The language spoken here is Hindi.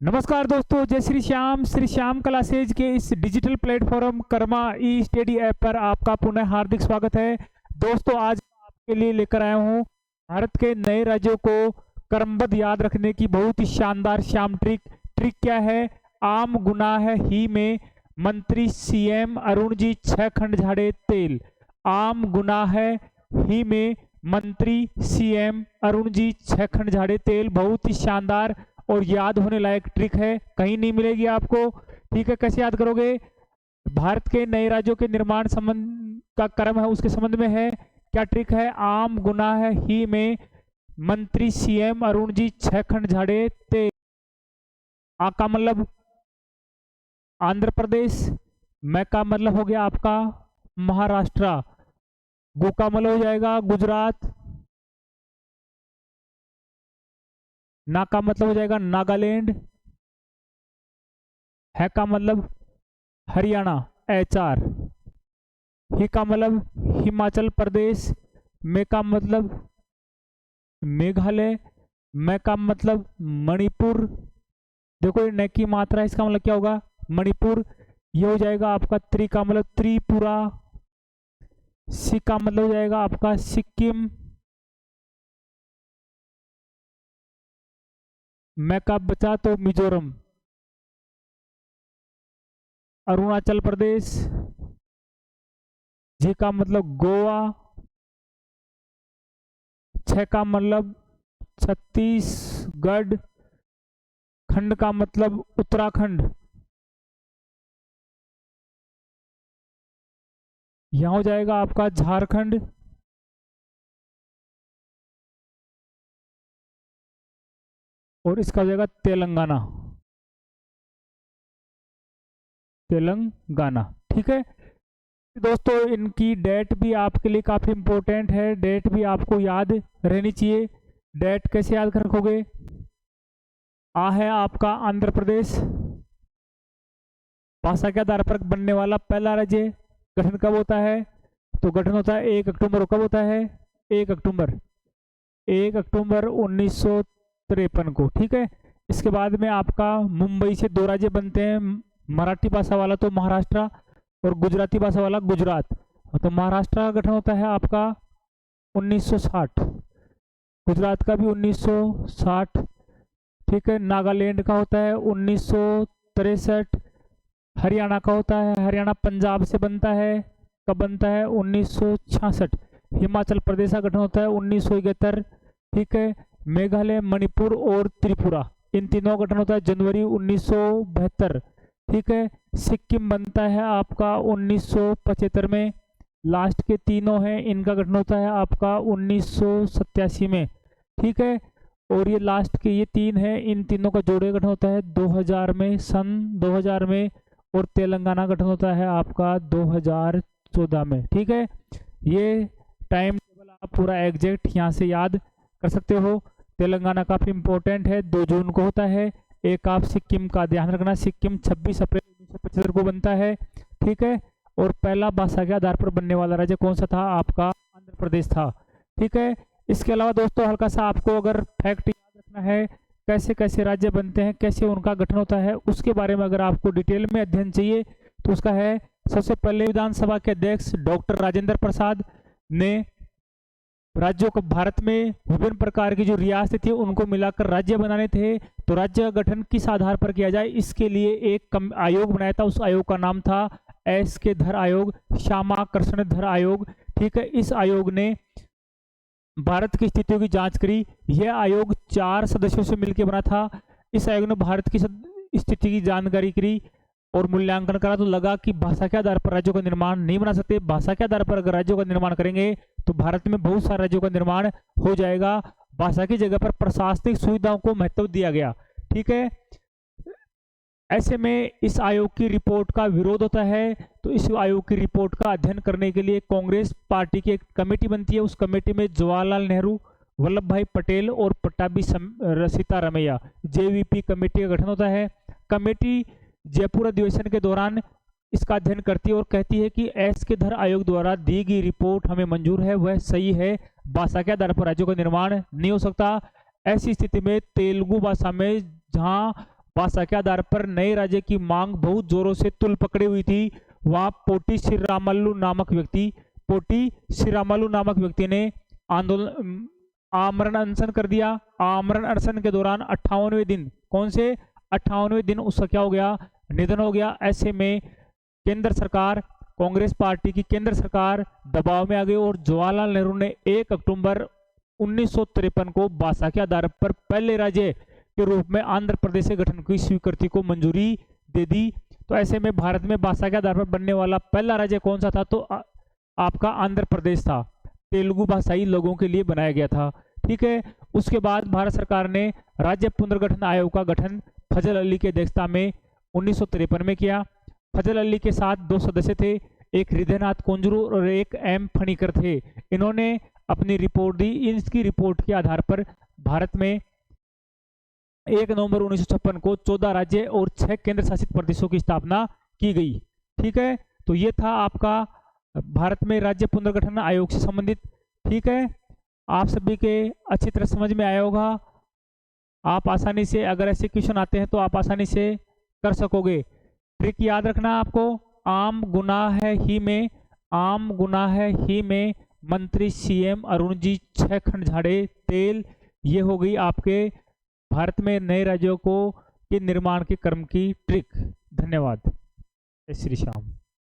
नमस्कार दोस्तों, जय श्री श्याम क्लासेज के इस डिजिटल प्लेटफॉर्म कर्मा ई स्टडी ऐप पर आपका पुनः हार्दिक स्वागत है। दोस्तों, आज मैं आपके लिए लेकर आया हूँ भारत के नए राज्यों को क्रमबद्ध याद रखने की बहुत ही शानदार श्याम ट्रिक। ट्रिक क्या है? आम गुना है ही में मंत्री सीएम अरुण जी 6 खंड झाड़े तेल। आम गुना है ही में मंत्री सीएम अरुण जी 6 खंड झाड़े तेल। बहुत ही शानदार और याद होने लायक ट्रिक है, कहीं नहीं मिलेगी आपको। ठीक है, कैसे याद करोगे? भारत के नए राज्यों के निर्माण संबंध का क्रम है, उसके संबंध में है। क्या ट्रिक है? आम गुना है ही में मंत्री सीएम अरुण जी 6 खंड झाड़े तेल। आ का मतलब आंध्र प्रदेश, मैं का मतलब हो गया आपका महाराष्ट्र, गु का मतलब हो जाएगा गुजरात, ना का मतलब हो जाएगा नागालैंड, है का मतलब हरियाणा HR, ही का मतलब हिमाचल प्रदेश, मे का मतलब मेघालय, मैं का मतलब मणिपुर। देखो ये न की मात्रा है, इसका मतलब क्या होगा? मणिपुर। ये हो जाएगा आपका त्रि का मतलब त्रिपुरा, सी का मतलब हो जाएगा आपका सिक्किम, मैं का बचा तो मिजोरम, अरुणाचल प्रदेश, जी का मतलब गोवा, छ का मतलब छत्तीसगढ़, खंड का मतलब उत्तराखंड। यहाँ हो जाएगा आपका झारखंड, और इसका हो जाएगा तेलंगाना। तेलंगाना, ठीक है दोस्तों। इनकी डेट भी आपके लिए काफ़ी इम्पोर्टेंट है, डेट भी आपको याद रहनी चाहिए। डेट कैसे याद रखोगे? आ है आपका आंध्र प्रदेश, भाषा के आधार पर बनने वाला पहला राज्य। गठन कब होता है? तो गठन होता है 1 अक्टूबर। कब होता है? 1 अक्टूबर, 1 अक्टूबर 1953 को। ठीक है, इसके बाद में आपका मुंबई से 2 राज्य बनते हैं, मराठी भाषा वाला तो महाराष्ट्र और गुजराती भाषा वाला गुजरात। तो महाराष्ट्र का गठन होता है आपका 1960, गुजरात का भी 1960। ठीक है, नागालैंड का होता है 1963, हरियाणा का होता है, हरियाणा पंजाब से बनता है, कब बनता है? 1966। हिमाचल प्रदेश का गठन होता है 1971। ठीक है, मेघालय, मणिपुर और त्रिपुरा, इन तीनों का गठन होता है जनवरी 1972। ठीक है, सिक्किम बनता है आपका 1975 में। लास्ट के तीनों हैं, इनका गठन होता है आपका 1987 में। ठीक है, और ये लास्ट के ये 3 हैं, इन तीनों का जोड़े गठन होता है 2000 में, सन 2000 में। और तेलंगाना गठन होता है आपका 2014 में। ठीक है, ये टाइम टेबल आप पूरा एग्जैक्ट यहाँ से याद कर सकते हो। तेलंगाना काफ़ी इंपॉर्टेंट है, 2 जून को होता है। एक आप सिक्किम का ध्यान रखना, सिक्किम 26 अप्रैल 1975 को बनता है। ठीक है, और पहला भाषा के आधार पर बनने वाला राज्य कौन सा था? आपका आंध्र प्रदेश था। ठीक है, इसके अलावा दोस्तों हल्का सा आपको अगर फैक्ट याद रखना है, कैसे कैसे राज्य बनते हैं, कैसे उनका गठन होता है, उसके बारे में अगर आपको डिटेल में अध्ययन चाहिए तो उसका है। सबसे पहले विधानसभा के अध्यक्ष डॉक्टर राजेंद्र प्रसाद ने राज्यों को, भारत में विभिन्न प्रकार की जो रियासतें थी उनको मिलाकर राज्य बनाने थे, तो राज्य का गठन किस आधार पर किया जाए, इसके लिए एक आयोग बनाया था। उस आयोग का नाम था SK धर आयोग, श्यामा कृष्ण धर आयोग। ठीक है, इस आयोग ने भारत की स्थितियों की जांच करी। यह आयोग 4 सदस्यों से मिलकर बना था। इस आयोग ने भारत की स्थिति की जानकारी करी और मूल्यांकन करा, तो लगा कि भाषा के आधार पर राज्यों का निर्माण नहीं बना सकते। भाषा के आधार पर अगर राज्यों का निर्माण करेंगे तो भारत में बहुत सारे राज्यों का निर्माण हो जाएगा। भाषा की जगह पर प्रशासनिक सुविधाओं को महत्व दिया गया। ठीक है, ऐसे में इस आयोग की रिपोर्ट का विरोध होता है, तो इस आयोग की रिपोर्ट का अध्ययन करने के लिए कांग्रेस पार्टी की एक कमेटी बनती है। उस कमेटी में जवाहरलाल नेहरू, वल्लभ भाई पटेल और पट्टाभी सीतारामैया, JVP कमेटी का गठन होता है। कमेटी जयपुर अधिवेशन के दौरान इसका अध्ययन करती है और कहती है कि SK धर आयोग द्वारा दी गई रिपोर्ट हमें मंजूर है, वह सही है, भाषा के आधार पर राज्यों का निर्माण नहीं हो सकता। ऐसी स्थिति में तेलुगु भाषा में जहाँ भाषा के आधार पर नए राज्य की मांग बहुत जोरों से तुल पकड़ी हुई थी, वहां पोटी श्रीरामल्लू नामक व्यक्ति ने आंदोलन आमरण अनशन कर दिया। आमरण अनशन के दौरान 58वें दिन, कौन से 58वें दिन उसका क्या हो गया, निधन हो गया। ऐसे में केंद्र सरकार, कांग्रेस पार्टी की केंद्र सरकार दबाव में आ गई और जवाहरलाल नेहरू ने 1 अक्टूबर 1953 को भाषा के आधार पर पहले राज्य के रूप में आंध्र प्रदेश के गठन की स्वीकृति को मंजूरी दे दी। तो ऐसे में भारत में भाषा के आधार पर बनने वाला पहला राज्य कौन सा था, तो आपका आंध्र प्रदेश था। तेलुगु भाषाई लोगों के लिए बनाया गया था, ठीक है। उसके बाद भारत सरकार ने राज्य पुनर्गठन आयोग का गठन फजल अली की अध्यक्षता में 1953 में किया। फजल अली के साथ 2 सदस्य थे, एक हृदयनाथ कुंजरू और एक एम फणीकर थे। इन्होंने अपनी रिपोर्ट दी। इसकी रिपोर्ट के आधार पर भारत में 1 नवंबर 1956 को 14 राज्य और 6 केंद्र शासित प्रदेशों की स्थापना की गई, ठीक है। तो ये था आपका भारत में राज्य पुनर्गठन आयोग से संबंधित, ठीक है। आप सभी के अच्छी तरह समझ में आया होगा। आप आसानी से, अगर ऐसे क्वेश्चन आते हैं तो आप आसानी से कर सकोगे। ट्रिक याद रखना आपको, आम गुनाह ही में मंत्री सीएम अरुण जी 6 खंड झाड़े तेल। ये हो गई आपके भारत में नए राज्यों को के निर्माण के क्रम की ट्रिक। धन्यवाद। जय श्री श्याम।